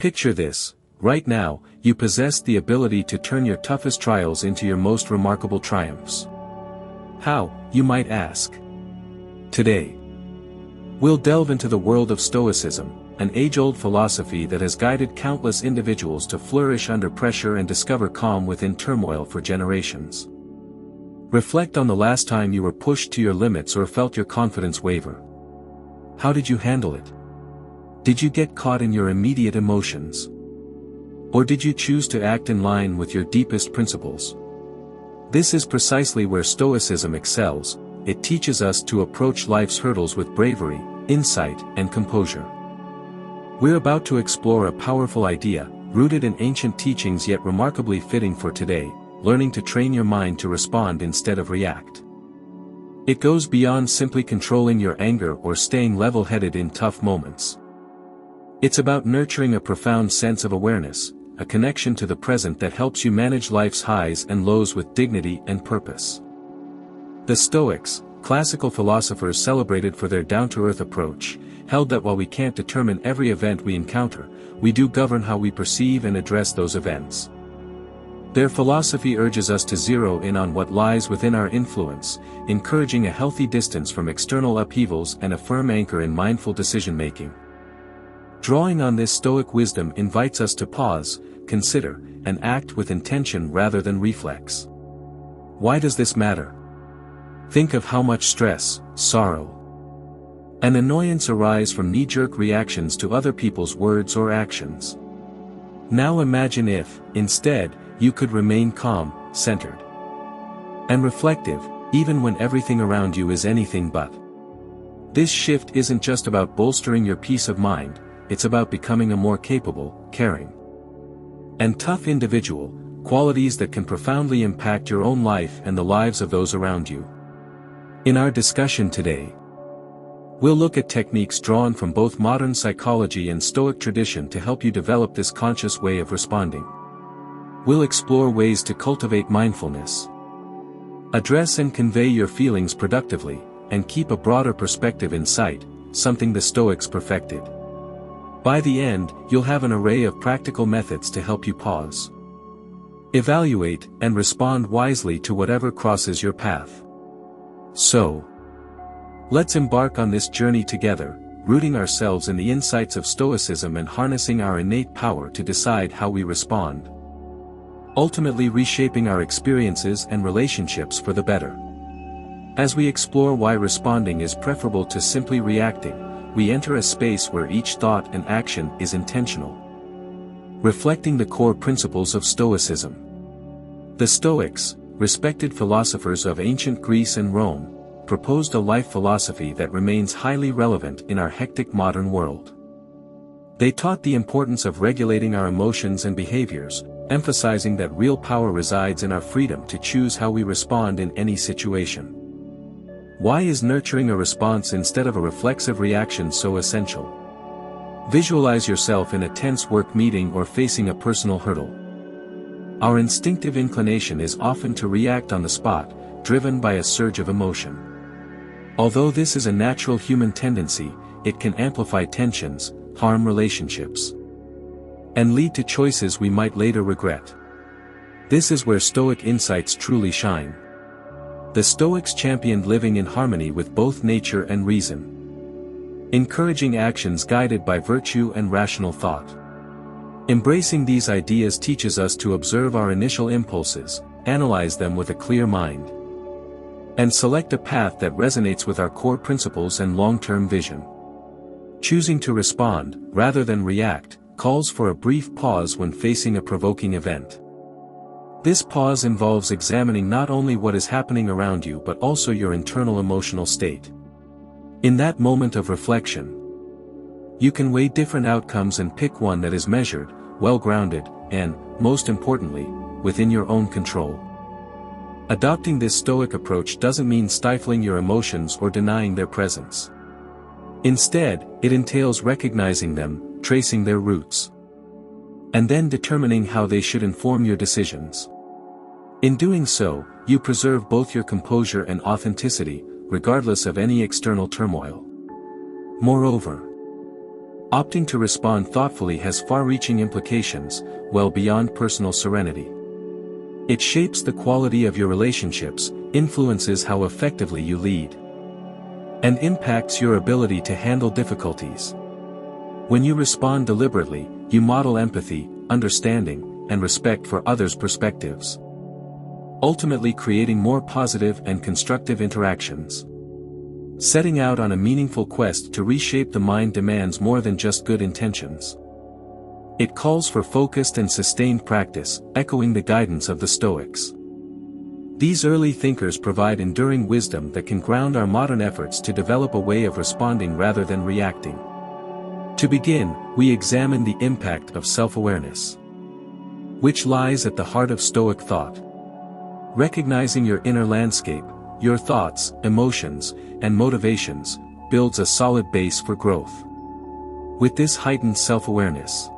Picture this: right now, you possess the ability to turn your toughest trials into your most remarkable triumphs. How, you might ask? Today, we'll delve into the world of Stoicism, an age-old philosophy that has guided countless individuals to flourish under pressure and discover calm within turmoil for generations. Reflect on the last time you were pushed to your limits or felt your confidence waver. How did you handle it? Did you get caught in your immediate emotions? Or did you choose to act in line with your deepest principles? This is precisely where Stoicism excels. It teaches us to approach life's hurdles with bravery, insight, and composure. We're about to explore a powerful idea, rooted in ancient teachings yet remarkably fitting for today: learning to train your mind to respond instead of react. It goes beyond simply controlling your anger or staying level-headed in tough moments. It's about nurturing a profound sense of awareness, a connection to the present that helps you manage life's highs and lows with dignity and purpose. The Stoics, classical philosophers celebrated for their down-to-earth approach, held that while we can't determine every event we encounter, we do govern how we perceive and address those events. Their philosophy urges us to zero in on what lies within our influence, encouraging a healthy distance from external upheavals and a firm anchor in mindful decision-making. Drawing on this Stoic wisdom invites us to pause, consider, and act with intention rather than reflex. Why does this matter? Think of how much stress, sorrow, and annoyance arise from knee-jerk reactions to other people's words or actions. Now imagine if, instead, you could remain calm, centered, and reflective, even when everything around you is anything but. This shift isn't just about bolstering your peace of mind, it's about becoming a more capable, caring, and tough individual, qualities that can profoundly impact your own life and the lives of those around you. In our discussion today, we'll look at techniques drawn from both modern psychology and Stoic tradition to help you develop this conscious way of responding. We'll explore ways to cultivate mindfulness, address and convey your feelings productively, and keep a broader perspective in sight, something the Stoics perfected. By the end, you'll have an array of practical methods to help you pause, evaluate, and respond wisely to whatever crosses your path. So, let's embark on this journey together, rooting ourselves in the insights of Stoicism and harnessing our innate power to decide how we respond, ultimately reshaping our experiences and relationships for the better. As we explore why responding is preferable to simply reacting, we enter a space where each thought and action is intentional, reflecting the core principles of Stoicism. The Stoics, respected philosophers of ancient Greece and Rome, proposed a life philosophy that remains highly relevant in our hectic modern world. They taught the importance of regulating our emotions and behaviors, emphasizing that real power resides in our freedom to choose how we respond in any situation. Why is nurturing a response instead of a reflexive reaction so essential? Visualize yourself in a tense work meeting or facing a personal hurdle. Our instinctive inclination is often to react on the spot, driven by a surge of emotion. Although this is a natural human tendency, it can amplify tensions, harm relationships, and lead to choices we might later regret. This is where Stoic insights truly shine. The Stoics championed living in harmony with both nature and reason, encouraging actions guided by virtue and rational thought. Embracing these ideas teaches us to observe our initial impulses, analyze them with a clear mind, and select a path that resonates with our core principles and long-term vision. Choosing to respond, rather than react, calls for a brief pause when facing a provoking event. This pause involves examining not only what is happening around you but also your internal emotional state. In that moment of reflection, you can weigh different outcomes and pick one that is measured, well-grounded, and, most importantly, within your own control. Adopting this Stoic approach doesn't mean stifling your emotions or denying their presence. Instead, it entails recognizing them, tracing their roots, and then determining how they should inform your decisions. In doing so, you preserve both your composure and authenticity, regardless of any external turmoil. Moreover, Opting to respond thoughtfully has far-reaching implications, well beyond personal serenity. It shapes the quality of your relationships, influences how effectively you lead, and impacts your ability to handle difficulties. When you respond deliberately, you model empathy, understanding, and respect for others' perspectives, ultimately creating more positive and constructive interactions. Setting out on a meaningful quest to reshape the mind demands more than just good intentions. It calls for focused and sustained practice, echoing the guidance of the Stoics. These early thinkers provide enduring wisdom that can ground our modern efforts to develop a way of responding rather than reacting. To begin, we examine the impact of self-awareness, which lies at the heart of Stoic thought. Recognizing your inner landscape, your thoughts, emotions, and motivations, builds a solid base for growth. With this heightened self-awareness,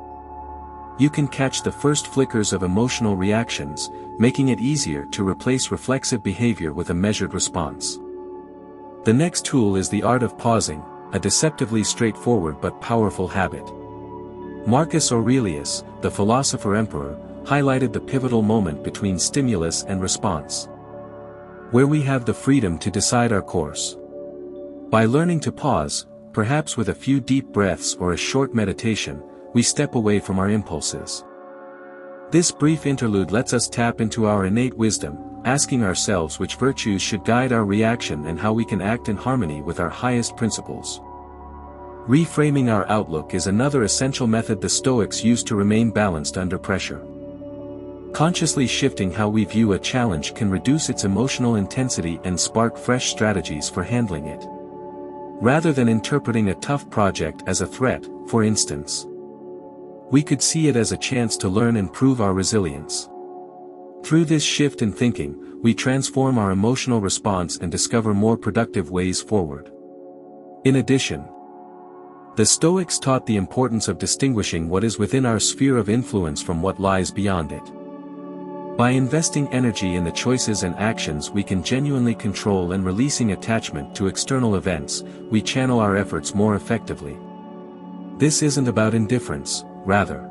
you can catch the first flickers of emotional reactions, making it easier to replace reflexive behavior with a measured response. The next tool is the art of pausing, a deceptively straightforward but powerful habit. Marcus Aurelius, the philosopher-emperor, highlighted the pivotal moment between stimulus and response, where we have the freedom to decide our course. By learning to pause, perhaps with a few deep breaths or a short meditation, we step away from our impulses. This brief interlude lets us tap into our innate wisdom, asking ourselves which virtues should guide our reaction and how we can act in harmony with our highest principles. Reframing our outlook is another essential method the Stoics use to remain balanced under pressure. Consciously shifting how we view a challenge can reduce its emotional intensity and spark fresh strategies for handling it. Rather than interpreting a tough project as a threat, for instance, we could see it as a chance to learn and prove our resilience. Through this shift in thinking, we transform our emotional response and discover more productive ways forward. In addition, the Stoics taught the importance of distinguishing what is within our sphere of influence from what lies beyond it. By investing energy in the choices and actions we can genuinely control and releasing attachment to external events, we channel our efforts more effectively. This isn't about indifference, rather,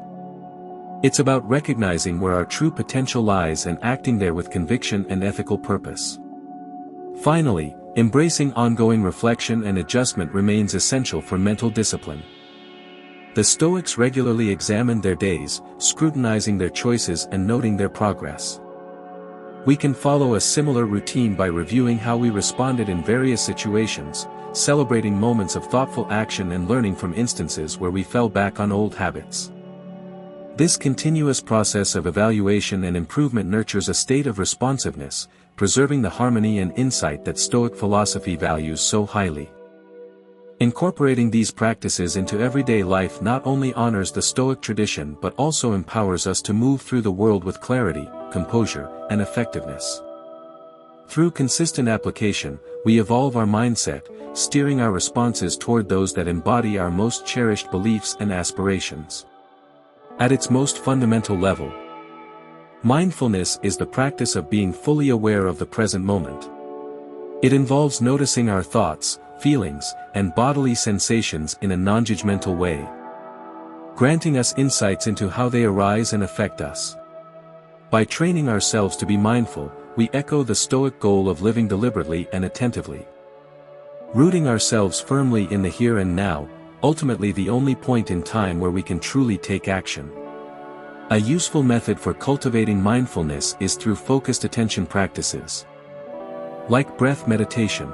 it's about recognizing where our true potential lies and acting there with conviction and ethical purpose. Finally, embracing ongoing reflection and adjustment remains essential for mental discipline. The Stoics regularly examined their days, scrutinizing their choices and noting their progress. We can follow a similar routine by reviewing how we responded in various situations, celebrating moments of thoughtful action and learning from instances where we fell back on old habits. This continuous process of evaluation and improvement nurtures a state of responsiveness, preserving the harmony and insight that Stoic philosophy values so highly. Incorporating these practices into everyday life not only honors the Stoic tradition but also empowers us to move through the world with clarity, composure, and effectiveness. Through consistent application, we evolve our mindset, steering our responses toward those that embody our most cherished beliefs and aspirations. At its most fundamental level, mindfulness is the practice of being fully aware of the present moment. It involves noticing our thoughts, feelings, and bodily sensations in a non-judgmental way, granting us insights into how they arise and affect us. By training ourselves to be mindful, we echo the Stoic goal of living deliberately and attentively, rooting ourselves firmly in the here and now, ultimately the only point in time where we can truly take action. A useful method for cultivating mindfulness is through focused attention practices, like breath meditation.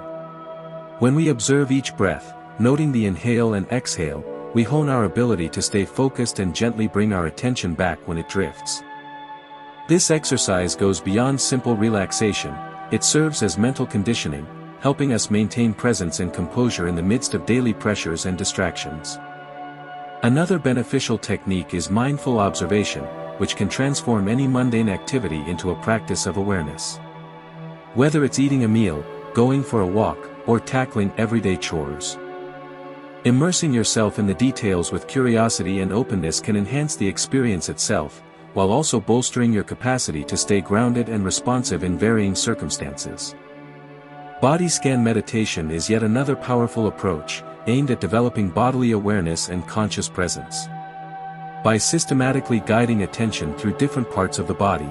When we observe each breath, noting the inhale and exhale, we hone our ability to stay focused and gently bring our attention back when it drifts. This exercise goes beyond simple relaxation, it serves as mental conditioning, helping us maintain presence and composure in the midst of daily pressures and distractions. Another beneficial technique is mindful observation, which can transform any mundane activity into a practice of awareness. Whether it's eating a meal, going for a walk, or tackling everyday chores, immersing yourself in the details with curiosity and openness can enhance the experience itself, while also bolstering your capacity to stay grounded and responsive in varying circumstances. Body scan meditation is yet another powerful approach, aimed at developing bodily awareness and conscious presence. By systematically guiding attention through different parts of the body,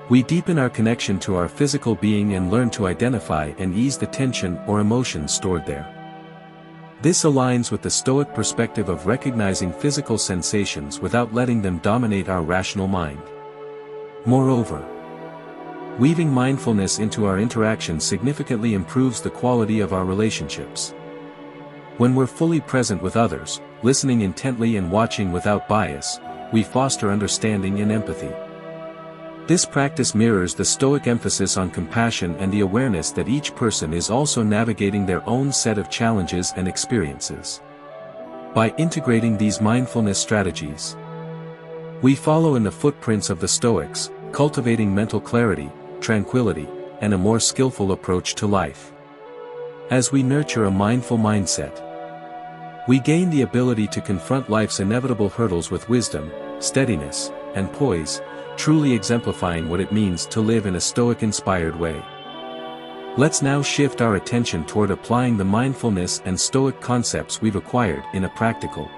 we deepen our connection to our physical being and learn to identify and ease the tension or emotions stored there. This aligns with the Stoic perspective of recognizing physical sensations without letting them dominate our rational mind. Moreover, weaving mindfulness into our interactions significantly improves the quality of our relationships. When we're fully present with others, listening intently and watching without bias, we foster understanding and empathy. This practice mirrors the Stoic emphasis on compassion and the awareness that each person is also navigating their own set of challenges and experiences. By integrating these mindfulness strategies, we follow in the footprints of the Stoics, cultivating mental clarity, tranquility, and a more skillful approach to life. As we nurture a mindful mindset, we gain the ability to confront life's inevitable hurdles with wisdom, steadiness, and poise, truly exemplifying what it means to live in a Stoic-inspired way. Let's now shift our attention toward applying the mindfulness and Stoic concepts we've acquired in a practical,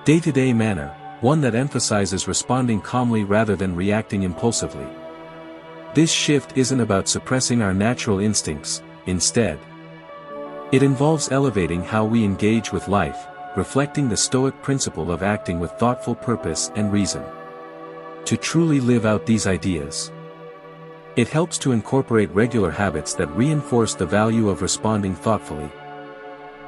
day-to-day manner, one that emphasizes responding calmly rather than reacting impulsively. This shift isn't about suppressing our natural instincts, instead, it involves elevating how we engage with life, reflecting the Stoic principle of acting with thoughtful purpose and reason. To truly live out these ideas, it helps to incorporate regular habits that reinforce the value of responding thoughtfully.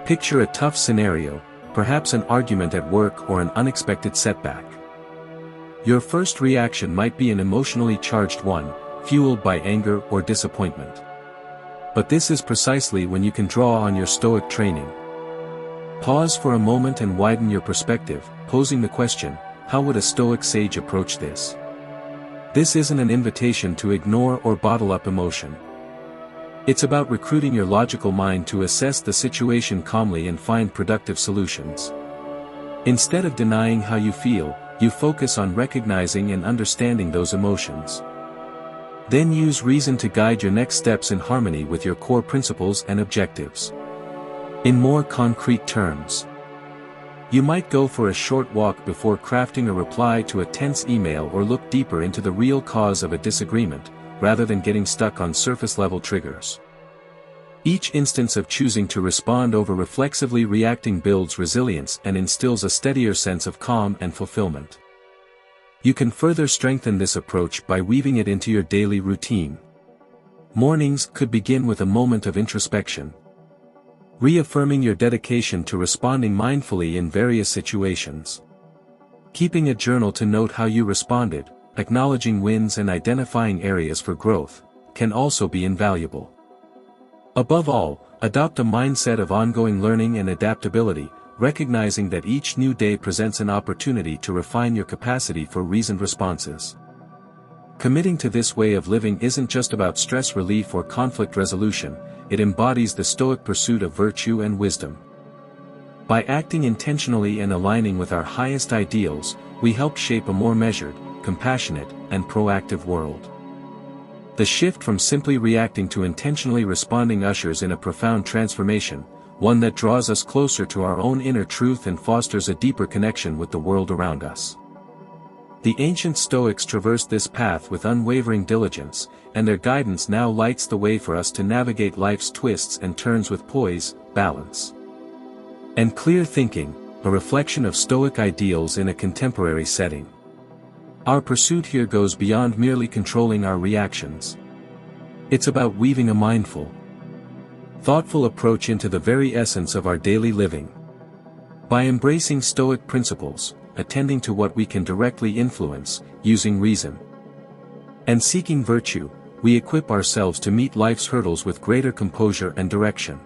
Picture a tough scenario, perhaps an argument at work or an unexpected setback. Your first reaction might be an emotionally charged one, fueled by anger or disappointment. But this is precisely when you can draw on your Stoic training. Pause for a moment and widen your perspective, posing the question, how would a Stoic sage approach this? This isn't an invitation to ignore or bottle up emotion. It's about recruiting your logical mind to assess the situation calmly and find productive solutions. Instead of denying how you feel, you focus on recognizing and understanding those emotions. Then use reason to guide your next steps in harmony with your core principles and objectives. In more concrete terms, you might go for a short walk before crafting a reply to a tense email or look deeper into the real cause of a disagreement, rather than getting stuck on surface-level triggers. Each instance of choosing to respond over reflexively reacting builds resilience and instills a steadier sense of calm and fulfillment. You can further strengthen this approach by weaving it into your daily routine. Mornings could begin with a moment of introspection, reaffirming your dedication to responding mindfully in various situations. Keeping a journal to note how you responded, acknowledging wins and identifying areas for growth, can also be invaluable. Above all, adopt a mindset of ongoing learning and adaptability, recognizing that each new day presents an opportunity to refine your capacity for reasoned responses. Committing to this way of living isn't just about stress relief or conflict resolution, it embodies the Stoic pursuit of virtue and wisdom. By acting intentionally and aligning with our highest ideals, we help shape a more measured, compassionate, and proactive world. The shift from simply reacting to intentionally responding ushers in a profound transformation, one that draws us closer to our own inner truth and fosters a deeper connection with the world around us. The ancient Stoics traversed this path with unwavering diligence, and their guidance now lights the way for us to navigate life's twists and turns with poise, balance, and clear thinking, a reflection of Stoic ideals in a contemporary setting. Our pursuit here goes beyond merely controlling our reactions. It's about weaving a mindful, thoughtful approach into the very essence of our daily living. By embracing Stoic principles, attending to what we can directly influence, using reason, and seeking virtue, we equip ourselves to meet life's hurdles with greater composure and direction.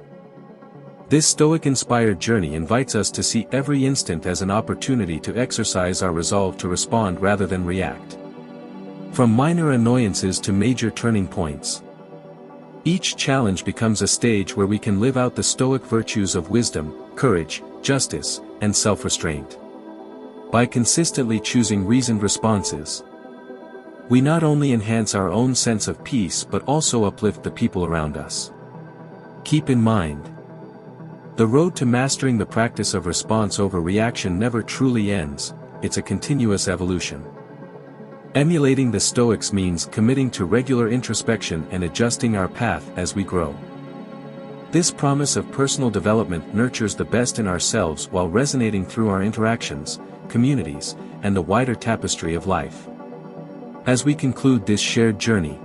This Stoic-inspired journey invites us to see every instant as an opportunity to exercise our resolve to respond rather than react. From minor annoyances to major turning points, each challenge becomes a stage where we can live out the Stoic virtues of wisdom, courage, justice, and self-restraint. By consistently choosing reasoned responses, we not only enhance our own sense of peace but also uplift the people around us. Keep in mind, The road to mastering the practice of response over reaction never truly ends, it's a continuous evolution. Emulating the Stoics means committing to regular introspection and adjusting our path as we grow. This promise of personal development nurtures the best in ourselves while resonating through our interactions, communities, and the wider tapestry of life. As we conclude this shared journey,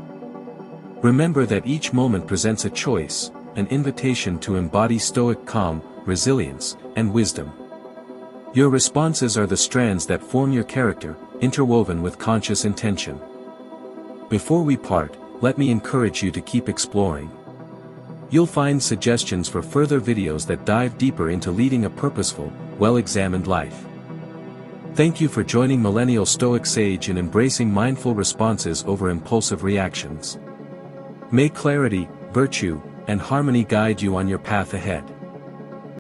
remember that each moment presents a choice, an invitation to embody Stoic calm, resilience, and wisdom. Your responses are the strands that form your character, interwoven with conscious intention. Before we part, let me encourage you to keep exploring. You'll find suggestions for further videos that dive deeper into leading a purposeful, well-examined life. Thank you for joining Millennial Stoic Sage in embracing mindful responses over impulsive reactions. May clarity, virtue, and harmony guide you on your path ahead.